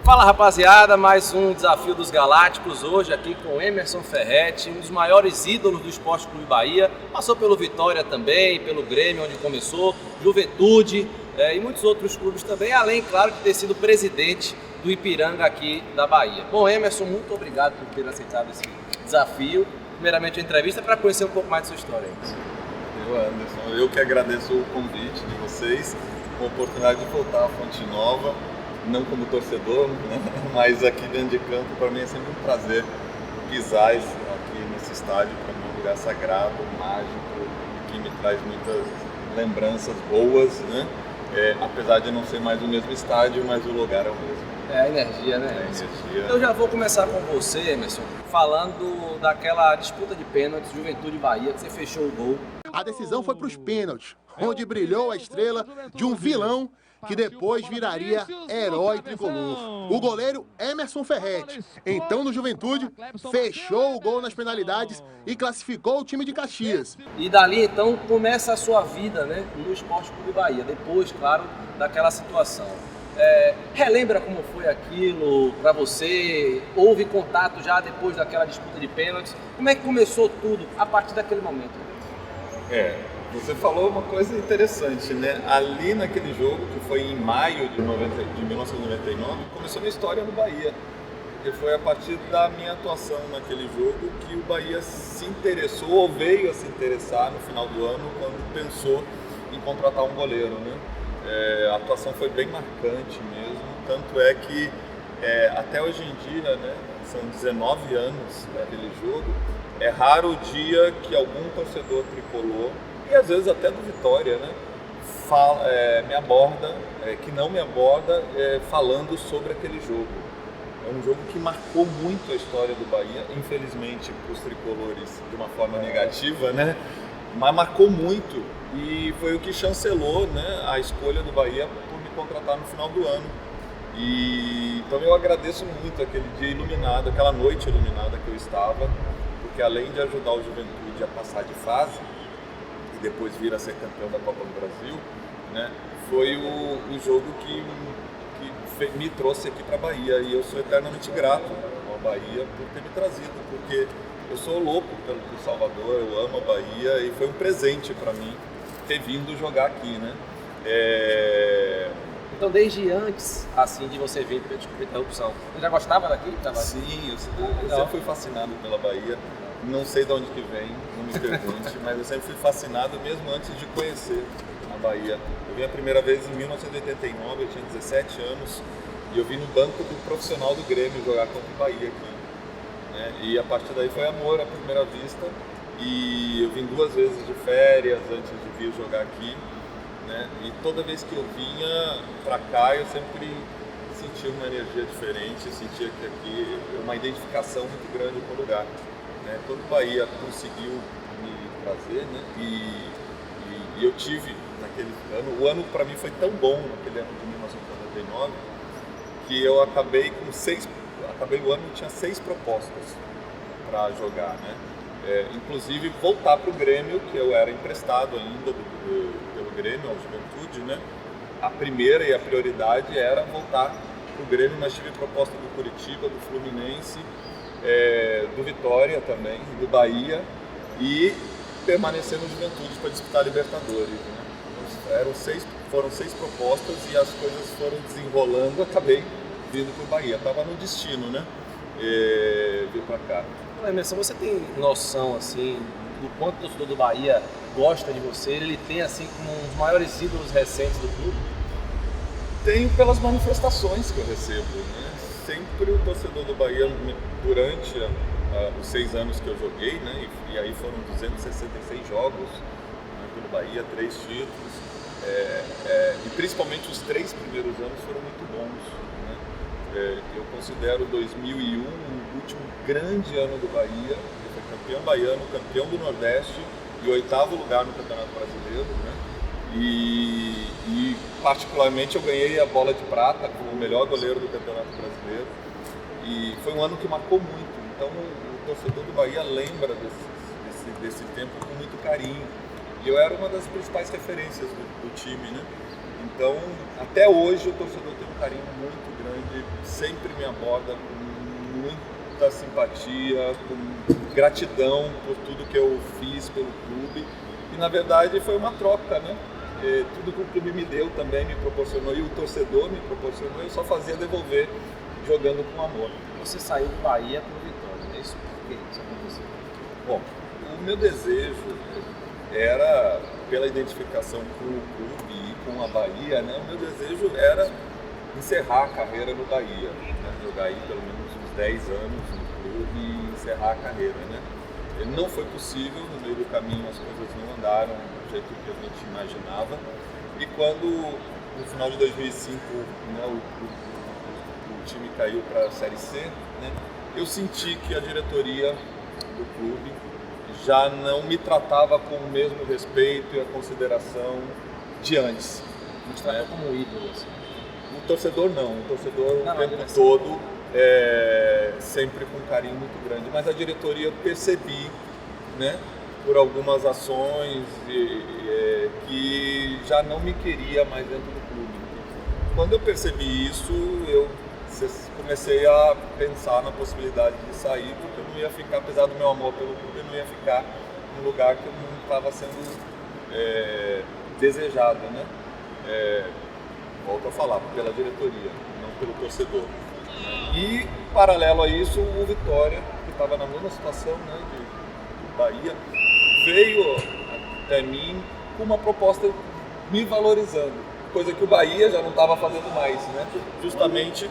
Fala rapaziada, mais um Desafio dos Galácticos, hoje aqui com Emerson Ferretti, um dos maiores ídolos do Esporte Clube Bahia, passou pelo Vitória também, pelo Grêmio onde começou, Juventude e muitos outros clubes também, além, claro, de ter sido presidente do Ipiranga aqui da Bahia. Bom, Emerson, muito obrigado por ter aceitado esse desafio, primeiramente a entrevista, para conhecer um pouco mais de sua história. Anderson, eu que agradeço o convite de vocês, a oportunidade de voltar à Fonte Nova, não como torcedor, né? Mas aqui dentro de campo, para mim é sempre um prazer pisar aqui nesse estádio, para mim é um lugar sagrado, mágico, que me traz muitas lembranças boas, né? Apesar de não ser mais o mesmo estádio, mas o lugar é o mesmo. É a energia, né? É a energia. Eu já vou começar com você, Emerson, falando daquela disputa de pênaltis, Juventude e Bahia, que você fechou o gol. A decisão foi para os pênaltis, onde brilhou a estrela de um vilão que depois viraria herói tricolor. O goleiro Emerson Ferretti, então no Juventude, fechou o gol nas penalidades e classificou o time de Caxias. E dali então começa a sua vida, né, no Esporte Clube Bahia, depois, claro, daquela situação. Relembra como foi aquilo para você? Houve contato já depois daquela disputa de pênaltis? Como é que começou tudo a partir daquele momento? Você falou uma coisa interessante, né? Ali naquele jogo, que foi em maio de 1999, começou a minha história no Bahia. Porque foi a partir da minha atuação naquele jogo que o Bahia se interessou, ou veio a se interessar no final do ano, quando pensou em contratar um goleiro, né? A atuação foi bem marcante mesmo, tanto é que até hoje em dia, né, são 19 anos daquele jogo, é raro o dia que algum torcedor tricolor, e às vezes até do Vitória, né, me aborda, que não me aborda, falando sobre aquele jogo. É um jogo que marcou muito a história do Bahia, infelizmente para os tricolores de uma forma negativa, né, mas marcou muito e foi o que chancelou, né, a escolha do Bahia por me contratar no final do ano. Então eu agradeço muito aquele dia iluminado, aquela noite iluminada que eu estava, porque além de ajudar o Juventude a passar de fase, depois vir a ser campeão da Copa do Brasil, né, foi o jogo que me trouxe aqui para a Bahia, e eu sou eternamente grato ao Bahia por ter me trazido, porque eu sou louco pelo Salvador, eu amo a Bahia e foi um presente para mim ter vindo jogar aqui, né? Então desde antes, assim, de você vir, desculpa a interrupção, você já gostava daqui? Sim, eu sempre fui fascinado pela Bahia. Não sei de onde que vem, não me pergunte, mas eu sempre fui fascinado mesmo antes de conhecer a Bahia. Eu vim a primeira vez em 1989, eu tinha 17 anos, e eu vim no banco do profissional do Grêmio jogar contra o Bahia aqui, né? E a partir daí foi amor à primeira vista, e eu vim 2 vezes de férias antes de vir jogar aqui, né? E toda vez que eu vinha pra cá, eu sempre sentia uma energia diferente, sentia que aqui uma identificação muito grande com o lugar. Quando o Bahia conseguiu me trazer, né, e eu tive naquele ano, o ano para mim foi tão bom naquele ano de 1999, que eu acabei o ano e tinha 6 propostas para jogar, né? Inclusive voltar para o Grêmio, que eu era emprestado ainda pelo Grêmio ao Juventude, né? A primeira e a prioridade era voltar para o Grêmio, mas tive proposta do Curitiba, do Fluminense, do Vitória também, do Bahia, e permanecer no Juventude para disputar a Libertadores, né? Foram 6 propostas e as coisas foram desenrolando, acabei vindo para o Bahia. Estava no destino, né? Vir para cá. Emerson, você tem noção, assim, do quanto o torcedor do Bahia gosta de você? Ele tem, assim, como um dos maiores ídolos recentes do clube? Tenho pelas manifestações que eu recebo, né? Sempre o torcedor do Bahia, durante os 6 anos que eu joguei, né, e aí foram 266 jogos, né, pelo Bahia, 3 títulos, e principalmente os 3 primeiros anos foram muito bons, né? Eu considero 2001 o último grande ano do Bahia, ele foi campeão baiano, campeão do Nordeste e 8º lugar no Campeonato Brasileiro, né? E particularmente eu ganhei a bola de prata como o melhor goleiro do Campeonato Brasileiro, e foi um ano que marcou muito. Então o torcedor do Bahia lembra desse tempo com muito carinho, E eu era uma das principais referências do time, né? Então, até hoje o torcedor tem um carinho muito grande, sempre me aborda com muita simpatia, com gratidão por tudo que eu fiz pelo clube. E na verdade foi uma troca, né? Tudo que o clube me deu também me proporcionou e o torcedor me proporcionou, eu só fazia devolver jogando com amor. Você saiu do Bahia para o Vitória, é isso? Por que isso aconteceu? Bom, o meu desejo era, pela identificação com o clube e com a Bahia, né? O meu desejo era encerrar a carreira no Bahia, né? Jogar aí pelo menos uns 10 anos no clube e encerrar a carreira, né? Não foi possível, no meio do caminho as coisas não andaram do jeito que a gente imaginava. E quando, no final de 2005, né, o time caiu para a Série C, né, eu senti que a diretoria do clube já não me tratava com o mesmo respeito e a consideração de antes. Não te tratou como um ídolo, assim? O torcedor não, o torcedor o tempo todo sempre com um carinho muito grande, mas a diretoria eu percebi, né, por algumas ações que já não me queria mais dentro do clube. Quando eu percebi isso, eu comecei a pensar na possibilidade de sair, porque eu não ia ficar, apesar do meu amor pelo clube, eu não ia ficar num lugar que eu não estava sendo desejado, né? Volto a falar, pela diretoria, não pelo torcedor. E, paralelo a isso, o Vitória, que estava na mesma situação, né, de Bahia, veio até mim com uma proposta me valorizando, coisa que o Bahia já não estava fazendo mais, né? Justamente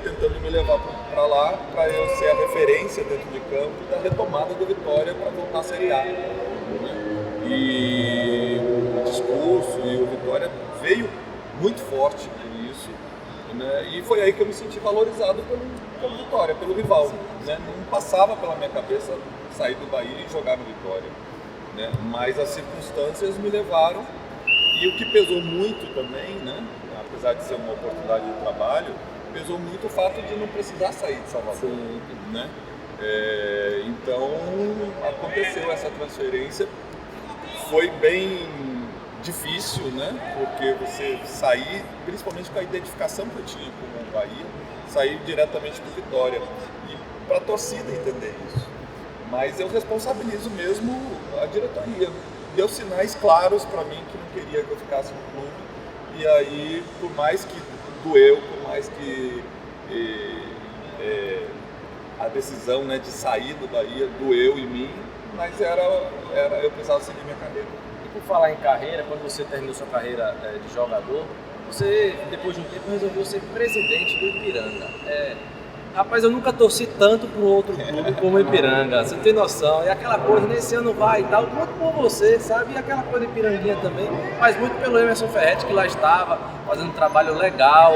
tentando me levar para lá, para eu ser a referência dentro de campo da retomada do Vitória para voltar à Série A. Né? E o discurso e o Vitória veio muito forte nisso. Né? E foi aí que eu me senti valorizado pelo Vitória, pelo rival. Né? Não passava pela minha cabeça sair do Bahia e jogar no Vitória. Né? Mas as circunstâncias me levaram, e o que pesou muito também, né? Apesar de ser uma oportunidade de trabalho, pesou muito o fato de não precisar sair de Salvador. Né? Então aconteceu essa transferência, foi bem difícil, né? Porque você sair, principalmente com a identificação que eu tinha com o Bahia, sair diretamente para o Vitória e para a torcida entender isso. Mas eu responsabilizo mesmo a diretoria. Deu sinais claros para mim que não queria que eu ficasse no clube, e aí, por mais que doeu, por mais que a decisão, né, de sair do Bahia doeu em mim, mas eu precisava seguir minha carreira. E por falar em carreira, quando você terminou sua carreira de jogador, você, depois de um tempo, resolveu ser presidente do Ipiranga. Rapaz, eu nunca torci tanto para um outro clube como o Ipiranga, você não tem noção. E aquela coisa, nesse ano vai e tal, muito por você, sabe? E aquela coisa de Ipiranguinha também, mas muito pelo Emerson Ferretti, que lá estava fazendo um trabalho legal,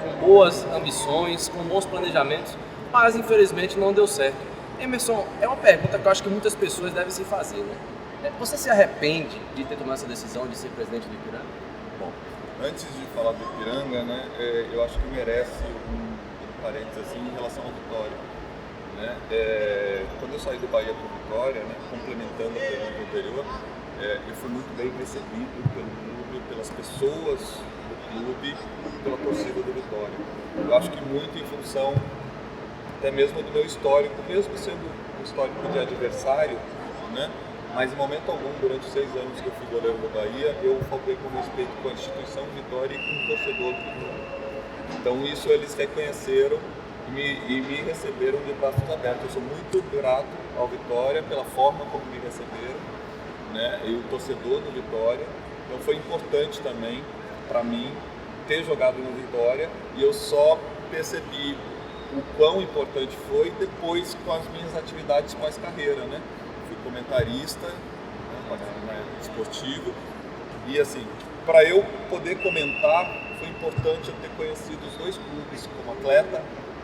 com boas ambições, com bons planejamentos, mas infelizmente não deu certo. Emerson, é uma pergunta que eu acho que muitas pessoas devem se fazer, né? Você se arrepende de ter tomado essa decisão de ser presidente do Ipiranga? Bom, antes de falar do Ipiranga, né, eu acho que merece parênteses assim, em relação ao Vitória. Né? Quando eu saí do Bahia para o Vitória, né, complementando a pergunta anterior, eu fui muito bem recebido pelo clube, pelas pessoas do clube, pela torcida do Vitória. Eu acho que muito em função até mesmo do meu histórico, mesmo sendo um histórico de adversário, né? Mas em momento algum, durante os 6 anos que eu fui goleiro do Bahia, eu faltei com respeito com a instituição Vitória e com o torcedor do Vitória. Então isso eles reconheceram e me receberam de braços abertos. Eu sou muito grato ao Vitória pela forma como me receberam, né? E o torcedor do Vitória. Então foi importante também para mim ter jogado no Vitória, e eu só percebi o quão importante foi depois com as minhas atividades pós-carreira, né? Fui comentarista, né, esportivo, e assim, para eu poder comentar, foi importante eu ter conhecido os dois clubes como atleta,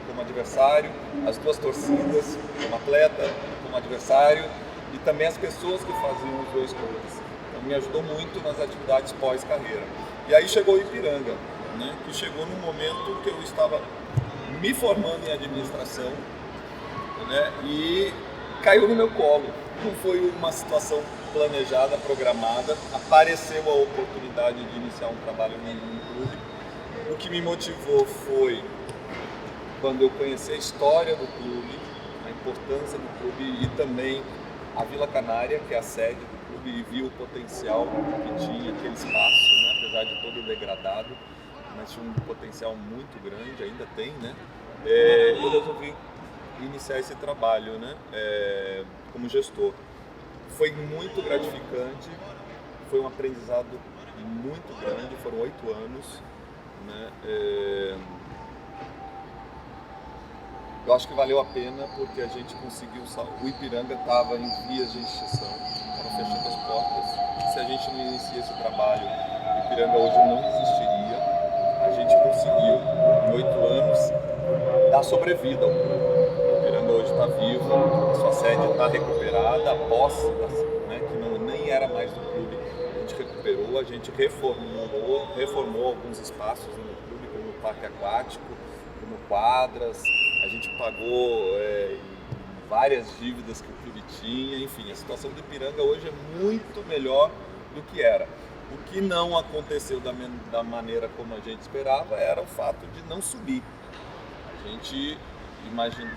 como adversário, as duas torcidas como atleta, como adversário, e também as pessoas que faziam os dois clubes. Então me ajudou muito nas atividades pós-carreira. E aí chegou o Ipiranga, né, que chegou num momento que eu estava me formando em administração, né, e caiu no meu colo. Não foi uma situação planejada, programada, apareceu a oportunidade de iniciar um trabalho no clube. O que me motivou foi quando eu conheci a história do clube, a importância do clube e também a Vila Canária, que é a sede do clube, e vi o potencial que tinha aquele espaço, né? Apesar de todo degradado, mas tinha um potencial muito grande, ainda tem, né? Eu resolvi iniciar esse trabalho, né? Como gestor. Foi muito gratificante, foi um aprendizado muito grande, foram 8 anos, né? Eu acho que valeu a pena porque a gente conseguiu, o Ipiranga estava em vias de extinção, estava fechando as portas. Se a gente não inicia esse trabalho, o Ipiranga hoje não existiria. A gente conseguiu, em 8 anos, dar sobrevida ao clube. O Ipiranga hoje está vivo, a sua sede está recuperada, a posse, né, que nem era mais do clube, a gente recuperou, a gente reformou alguns espaços no clube, como o parque aquático, como quadras. A gente pagou várias dívidas que o clube tinha, enfim, a situação do Ipiranga hoje é muito melhor do que era. O que não aconteceu da maneira como a gente esperava era o fato de não subir. A gente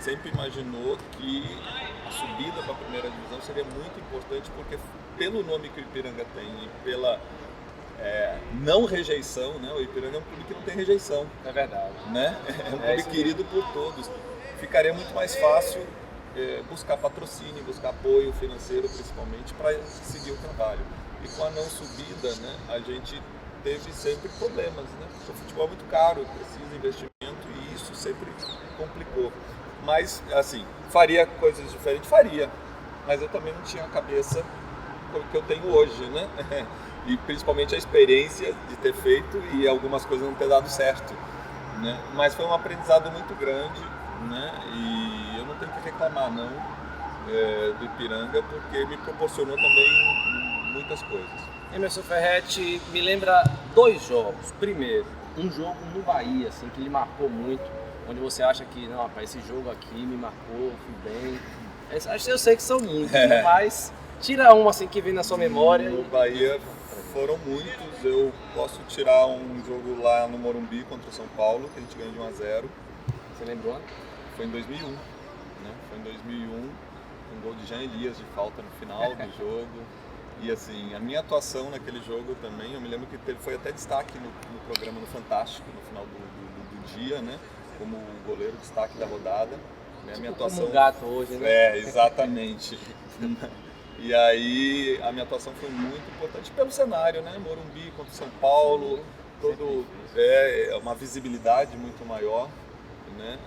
sempre imaginou que a subida para a primeira divisão seria muito importante porque pelo nome que o Ipiranga tem e pela não rejeição, né? O Ipiranga é um clube que não tem rejeição. É verdade. Né? É um clube querido por todos. Ficaria muito mais fácil buscar patrocínio, buscar apoio financeiro, principalmente, para seguir o trabalho. E com a não subida, né, a gente teve sempre problemas, né? Porque o futebol é muito caro, precisa de investimento e isso sempre complicou. Mas, assim, faria coisas diferentes? Faria. Mas eu também não tinha a cabeça que eu tenho hoje, né? E principalmente a experiência de ter feito e algumas coisas não ter dado certo, né? Mas foi um aprendizado muito grande, né? E eu não tenho que reclamar não do Ipiranga porque me proporcionou também muitas coisas. Emerson Ferretti, me lembra 2 jogos. Primeiro, um jogo no Bahia, assim, que lhe marcou muito, onde você acha que, não, rapaz, esse jogo aqui me marcou, fui bem. Eu sei que são muitos, mas tira um assim que vem na sua memória. No Bahia foram muitos, eu posso tirar um jogo lá no Morumbi contra o São Paulo, que a gente ganhou de 1-0. Você lembrou ano? Foi em 2001, né? Foi em 2001, um gol de Jean Elias de falta no final do jogo. E assim, a minha atuação naquele jogo também, eu me lembro que foi até destaque no programa no Fantástico, no final do dia, né? Como o goleiro destaque da rodada. Né? A minha atuação... Como um gato hoje, né? Exatamente. E aí a minha atuação foi muito importante pelo cenário, né? Morumbi contra São Paulo, uma visibilidade muito maior, né?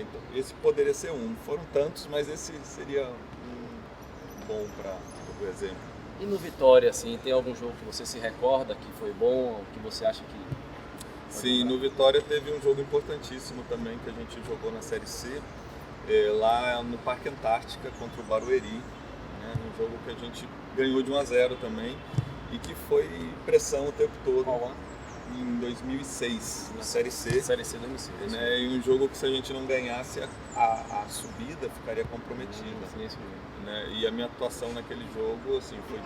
Então, esse poderia ser um. Foram tantos, mas esse seria um bom para o exemplo. E no Vitória, assim, tem algum jogo que você se recorda que foi bom, que você acha que... Sim, no Vitória teve um jogo importantíssimo também que a gente jogou na Série C, lá no Parque Antártica contra o Barueri. Um jogo que a gente ganhou de 1-0 também e que foi pressão o tempo todo. Qual ano? Em 2006, na Série C. Série C 2006. Né? E um jogo que se a gente não ganhasse, a subida ficaria comprometida. Né? E a minha atuação naquele jogo assim, foi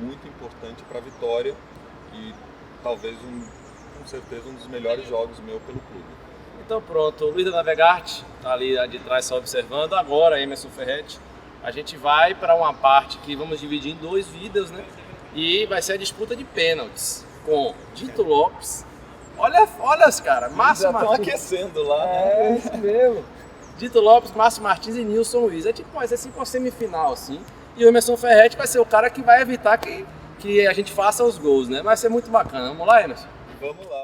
muito importante para a vitória e talvez, com certeza, um dos melhores jogos meu pelo clube. Então pronto, o Luiz da Navegarte está ali de trás só observando. Agora, Emerson Ferretti, a gente vai para uma parte que vamos dividir em 2 vídeos, né? E vai ser a disputa de pênaltis com Dito Lopes. Olha os caras, Márcio Martins. Já estão aquecendo lá, né? É isso mesmo. Dito Lopes, Márcio Martins e Nilson Luiz. Vai ser assim uma semifinal, assim. E o Emerson Ferretti vai ser o cara que vai evitar que a gente faça os gols, né? Vai ser muito bacana. Vamos lá, Emerson? Vamos lá.